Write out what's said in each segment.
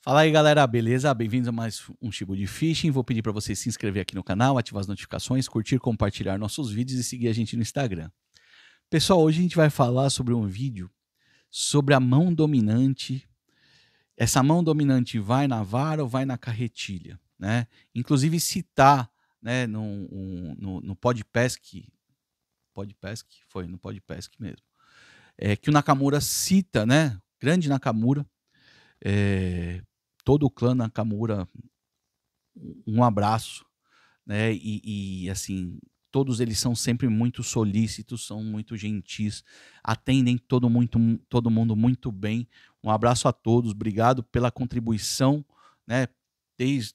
Fala aí, galera, beleza? Bem-vindos a mais um Chibo de Fishing. Vou pedir para você se inscrever aqui no canal, ativar as notificações, curtir, compartilhar nossos vídeos e seguir a gente no Instagram. Pessoal, hoje a gente vai falar sobre um vídeo sobre a mão dominante. Essa mão dominante vai na vara ou vai na carretilha, né? Inclusive citar, né, no Podpesc, foi no Podpesc mesmo, que o Nakamura cita, né? Grande Nakamura, todo o clã Nakamura, um abraço, né? Assim, todos eles são sempre muito solícitos, são muito gentis, atendem todo mundo muito bem. Um abraço a todos, obrigado pela contribuição, né? Desde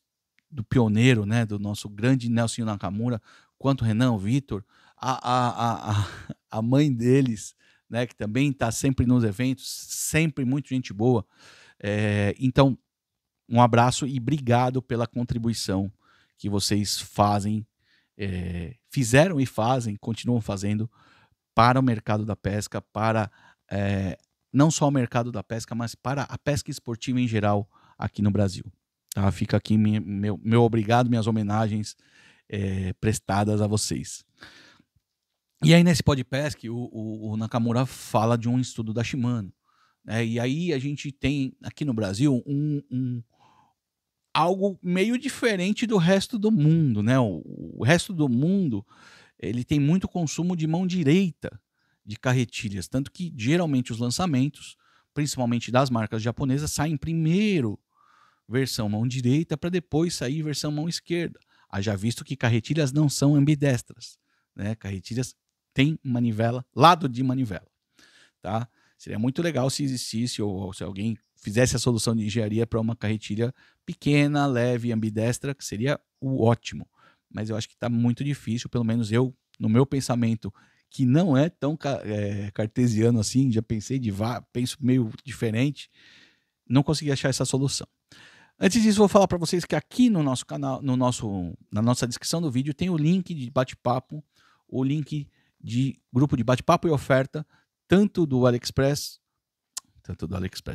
do pioneiro, né? Do nosso grande Nelson Nakamura, quanto Renan, o Vitor, a mãe deles, né? Que também está sempre nos eventos, sempre muito gente boa. Então, um abraço e obrigado pela contribuição que vocês fazem, fizeram e fazem, continuam fazendo para o mercado da pesca, para não só o mercado da pesca, mas para a pesca esportiva em geral aqui no Brasil. Tá? Fica aqui meu obrigado, minhas homenagens prestadas a vocês. E aí nesse podcast o Nakamura fala de um estudo da Shimano. E aí a gente tem aqui no Brasil algo meio diferente do resto do mundo, né? O resto do mundo, ele tem muito consumo de mão direita de carretilhas, tanto que geralmente os lançamentos, principalmente das marcas japonesas, saem primeiro versão mão direita para depois sair versão mão esquerda. Haja visto que carretilhas não são ambidestras, né? Carretilhas têm manivela, lado de manivela, tá? Seria muito legal se existisse ou se alguém fizesse a solução de engenharia para uma carretilha pequena, leve, ambidestra, que seria o ótimo. Mas eu acho que está muito difícil, pelo menos eu, no meu pensamento, que não é tão cartesiano assim, já pensei penso meio diferente, não consegui achar essa solução. Antes disso, vou falar para vocês que aqui no nosso canal, na nossa descrição do vídeo, tem o link de bate-papo, o link de grupo de bate-papo e oferta, tanto do AliExpress,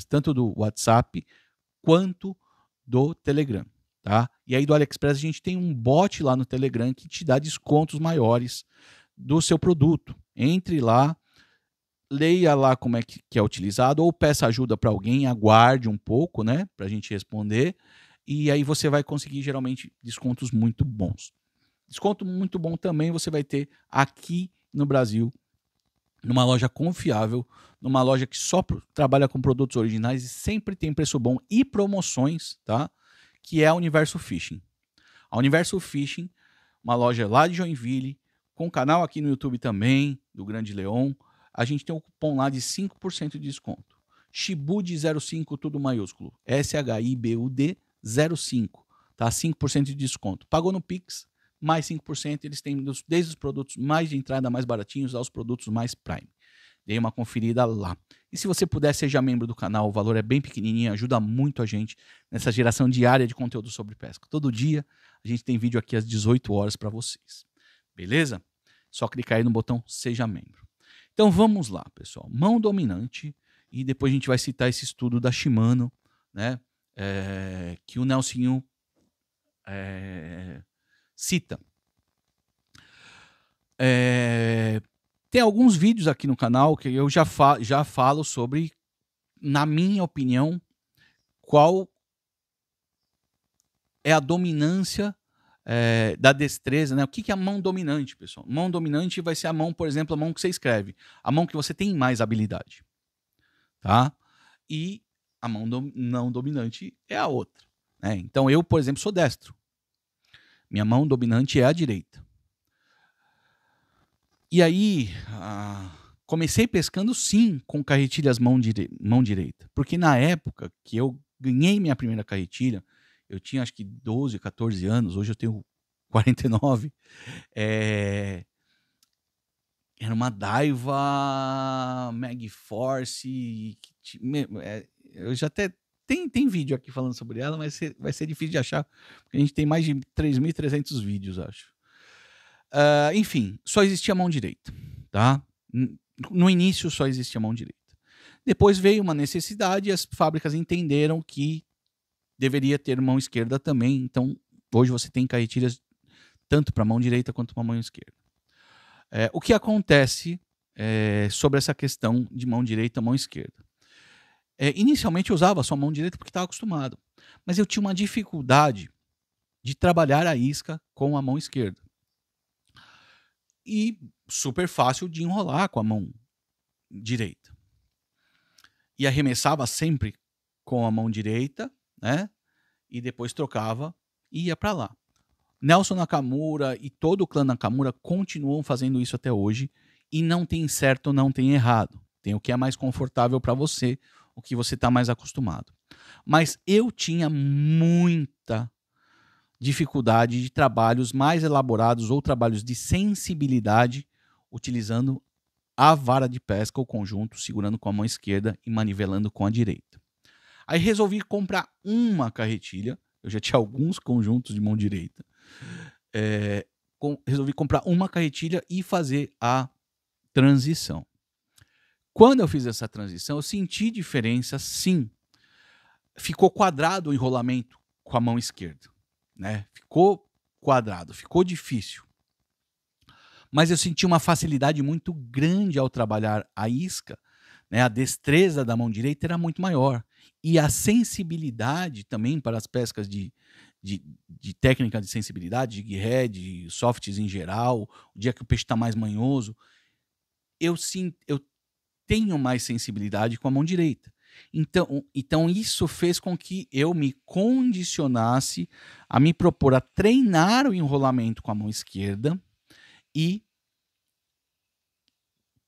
tanto do WhatsApp, quanto do Telegram, tá? E aí do AliExpress a gente tem um bot lá no Telegram que te dá descontos maiores do seu produto. Entre lá, leia lá como é que é utilizado, ou peça ajuda para alguém, aguarde um pouco, né, para a gente responder, e aí você vai conseguir geralmente descontos muito bons. Desconto muito bom também você vai ter aqui no Brasil, numa loja confiável, numa loja que só trabalha com produtos originais e sempre tem preço bom e promoções, tá? Que é a Universo Fishing. A Universo Fishing, uma loja lá de Joinville, com canal aqui no YouTube também, do Grande Leon. A gente tem um cupom lá de 5% de desconto. Shibud 05, tudo maiúsculo. SHIBUD 05, tá? 5% de desconto. Pagou no Pix, mais 5%, eles têm desde os produtos mais de entrada, mais baratinhos, aos produtos mais prime. Dei uma conferida lá. E se você puder, seja membro do canal, o valor é bem pequenininho, ajuda muito a gente nessa geração diária de conteúdo sobre pesca. Todo dia a gente tem vídeo aqui às 18 horas para vocês. Beleza? Só clicar aí no botão Seja Membro. Então vamos lá, pessoal. Mão dominante, e depois a gente vai citar esse estudo da Shimano, né? Que o Nelsinho cita. Tem alguns vídeos aqui no canal que eu já falo sobre, na minha opinião, qual é a dominância da destreza, né? O que é a mão dominante, pessoal? Mão dominante vai ser a mão, por exemplo, a mão que você escreve, a mão que você tem mais habilidade, tá? E a mão não dominante é a outra, né? Então eu, por exemplo, sou destro. Minha mão dominante é a direita. E aí, comecei pescando sim com carretilhas mão direita. Porque na época que eu ganhei minha primeira carretilha, eu tinha acho que 12, 14 anos, hoje eu tenho 49. Era uma Daiwa Magforce. Eu já até tem vídeo aqui falando sobre ela, mas vai ser difícil de achar, porque a gente tem mais de 3.300 vídeos, acho. Enfim, só existia a mão direita, tá? No início só existia a mão direita. Depois veio uma necessidade e as fábricas entenderam que deveria ter mão esquerda também. Então, hoje você tem carretilhas tanto para a mão direita quanto para a mão esquerda. O que acontece sobre essa questão de mão direita e mão esquerda? Inicialmente eu usava só a mão direita porque estava acostumado, mas eu tinha uma dificuldade de trabalhar a isca com a mão esquerda. E super fácil de enrolar com a mão direita. E arremessava sempre com a mão direita, né? E depois trocava e ia para lá. Nelson Nakamura e todo o clã Nakamura continuam fazendo isso até hoje e não tem certo, não tem errado. Tem o que é mais confortável para você, o que você está mais acostumado. Mas eu tinha muita dificuldade de trabalhos mais elaborados ou trabalhos de sensibilidade utilizando a vara de pesca, o conjunto, segurando com a mão esquerda e manivelando com a direita. Aí resolvi comprar uma carretilha. Eu já tinha alguns conjuntos de mão direita. Resolvi comprar uma carretilha e fazer a transição. Quando eu fiz essa transição, eu senti diferença, sim. Ficou quadrado o enrolamento com a mão esquerda, né? Ficou quadrado, ficou difícil. Mas eu senti uma facilidade muito grande ao trabalhar a isca, né? A destreza da mão direita era muito maior. E a sensibilidade também para as pescas de técnica de sensibilidade, de gearhead, softs em geral, o dia que o peixe está mais manhoso, eu tenho mais sensibilidade com a mão direita. Então isso fez com que eu me condicionasse a me propor a treinar o enrolamento com a mão esquerda e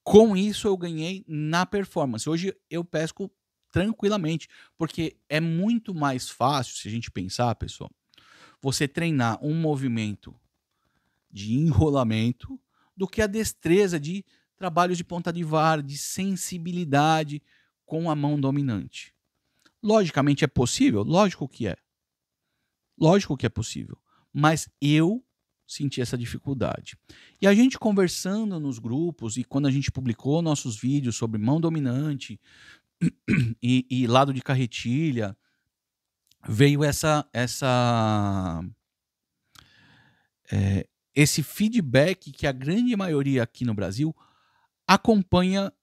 com isso eu ganhei na performance. Hoje eu pesco tranquilamente, porque é muito mais fácil, se a gente pensar, pessoal, você treinar um movimento de enrolamento do que a destreza de trabalhos de ponta de vara, de sensibilidade com a mão dominante. Logicamente é possível? Lógico que é. Lógico que é possível. Mas eu senti essa dificuldade. E a gente conversando nos grupos e quando a gente publicou nossos vídeos sobre mão dominante e lado de carretilha, veio esse feedback que a grande maioria aqui no Brasil acompanha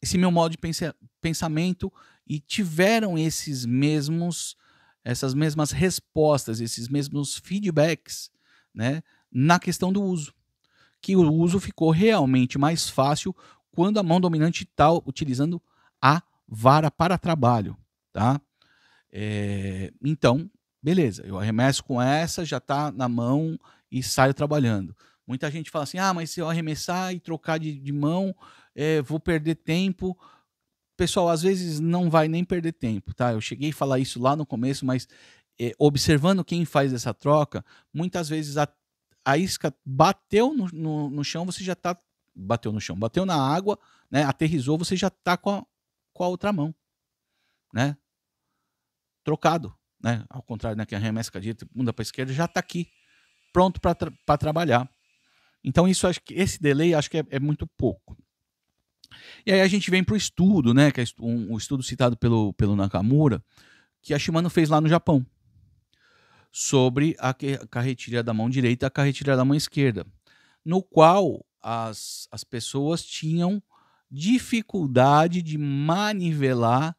esse meu modo de pensamento e tiveram essas mesmas respostas, esses mesmos feedbacks, né, na questão do uso. Que o uso ficou realmente mais fácil quando a mão dominante está utilizando a vara para trabalho, tá? Então, beleza, eu arremesso com essa, já está na mão e saio trabalhando. Muita gente fala assim, mas se eu arremessar e trocar de mão, vou perder tempo. Pessoal, às vezes não vai nem perder tempo, tá? Eu cheguei a falar isso lá no começo, mas observando quem faz essa troca, muitas vezes a isca bateu no chão, você já está... Bateu no chão, bateu na água, né? Aterrissou, você já está com a outra mão, né? Trocado, né? Ao contrário, né, que arremessa com a direita, bunda para a esquerda, já está aqui, pronto para trabalhar. Então, acho que esse delay acho que é muito pouco. E aí a gente vem para o estudo, né? Que é um estudo citado pelo Nakamura, que a Shimano fez lá no Japão, sobre a carretilha da mão direita e a carretilha da mão esquerda, no qual as pessoas tinham dificuldade de manivelar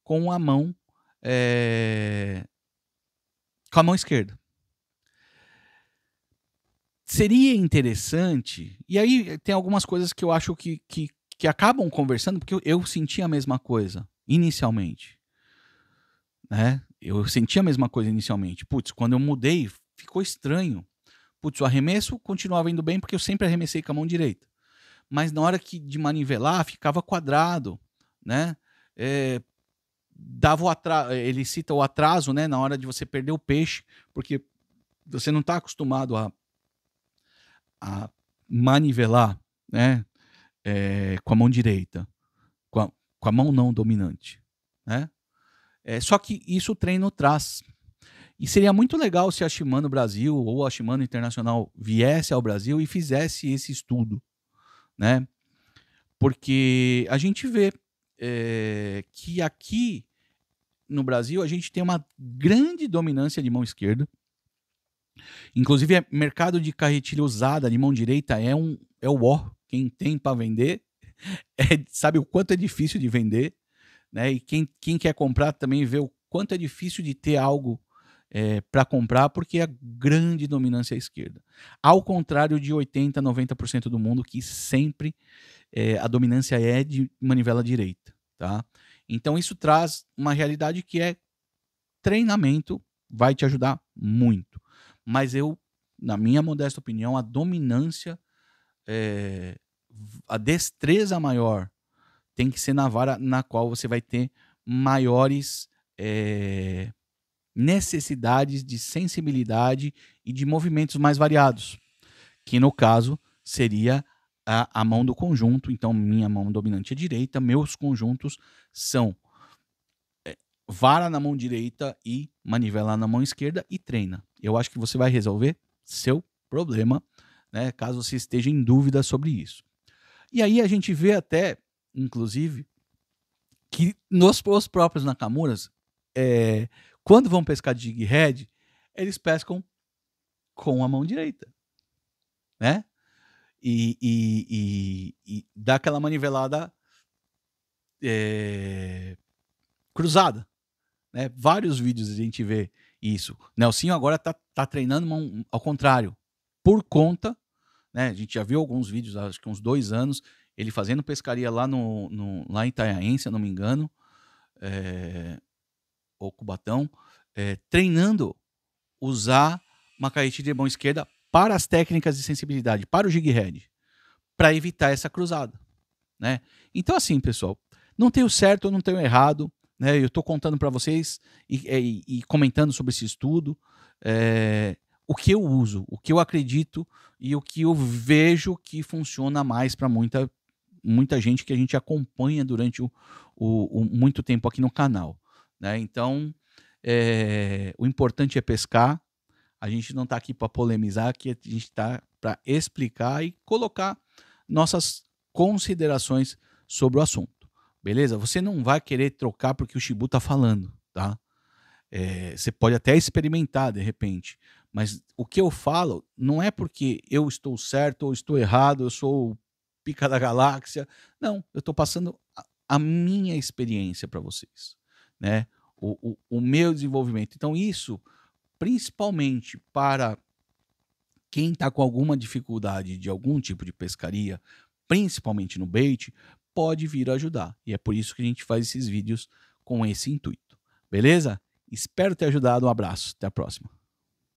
com a mão esquerda. Seria interessante, e aí tem algumas coisas que eu acho que acabam conversando, porque eu senti a mesma coisa inicialmente, né? Eu senti a mesma coisa inicialmente. Putz, quando eu mudei, ficou estranho. Putz, o arremesso continuava indo bem, porque eu sempre arremessei com a mão direita. Mas na hora de manivelar, ficava quadrado, né? Ele cita o atraso, né? Na hora de você perder o peixe, porque você não está acostumado a manivelar, né? Com a mão direita, com a mão não dominante, né? Só que isso o treino traz. E seria muito legal se a Shimano Brasil ou a Shimano Internacional viesse ao Brasil e fizesse esse estudo, né? Porque a gente vê que aqui no Brasil, a gente tem uma grande dominância de mão esquerda. Inclusive, mercado de carretilha usada de mão direita é o ó. Quem tem para vender sabe o quanto é difícil de vender, né? E quem quer comprar também vê o quanto é difícil de ter algo para comprar, porque a grande dominância é a esquerda. Ao contrário de 80%, 90% do mundo, que sempre a dominância é de manivela direita, tá? Então isso traz uma realidade que é treinamento, vai te ajudar muito. Mas na minha modesta opinião, a dominância, a destreza maior tem que ser na vara na qual você vai ter maiores necessidades de sensibilidade e de movimentos mais variados, que no caso seria a mão do conjunto. Então, minha mão dominante é direita, meus conjuntos são vara na mão direita e manivela na mão esquerda e treina. Eu acho que você vai resolver seu problema, né, caso você esteja em dúvida sobre isso. E aí a gente vê até, inclusive, que os próprios Nakamuras, quando vão pescar de jig head, eles pescam com a mão direita, né? E dá aquela manivelada cruzada, né? Vários vídeos a gente vê isso. Nelsinho agora tá treinando mão ao contrário, por conta, né? A gente já viu alguns vídeos, acho que uns 2 anos, ele fazendo pescaria lá lá em Itanhaém, se eu não me engano, ou Cubatão, treinando usar uma carretilha de mão esquerda para as técnicas de sensibilidade, para o jig head, para evitar essa cruzada, né? Então, assim, pessoal, não tenho certo ou não tenho errado, né? Eu estou contando para vocês e comentando sobre esse estudo, o que eu uso, o que eu acredito e o que eu vejo que funciona mais para muita gente que a gente acompanha durante muito tempo aqui no canal, né? Então, o importante é pescar. A gente não está aqui para polemizar, aqui a gente está para explicar e colocar nossas considerações sobre o assunto, beleza? Você não vai querer trocar porque o Shibu está falando, tá? Você pode até experimentar de repente, mas o que eu falo não é porque eu estou certo ou estou errado, eu sou o pica da galáxia. Não, eu estou passando a minha experiência para vocês, né? O meu desenvolvimento. Então isso, principalmente para quem está com alguma dificuldade de algum tipo de pescaria, principalmente no bait, pode vir ajudar. E é por isso que a gente faz esses vídeos com esse intuito. Beleza? Espero ter ajudado. Um abraço. Até a próxima.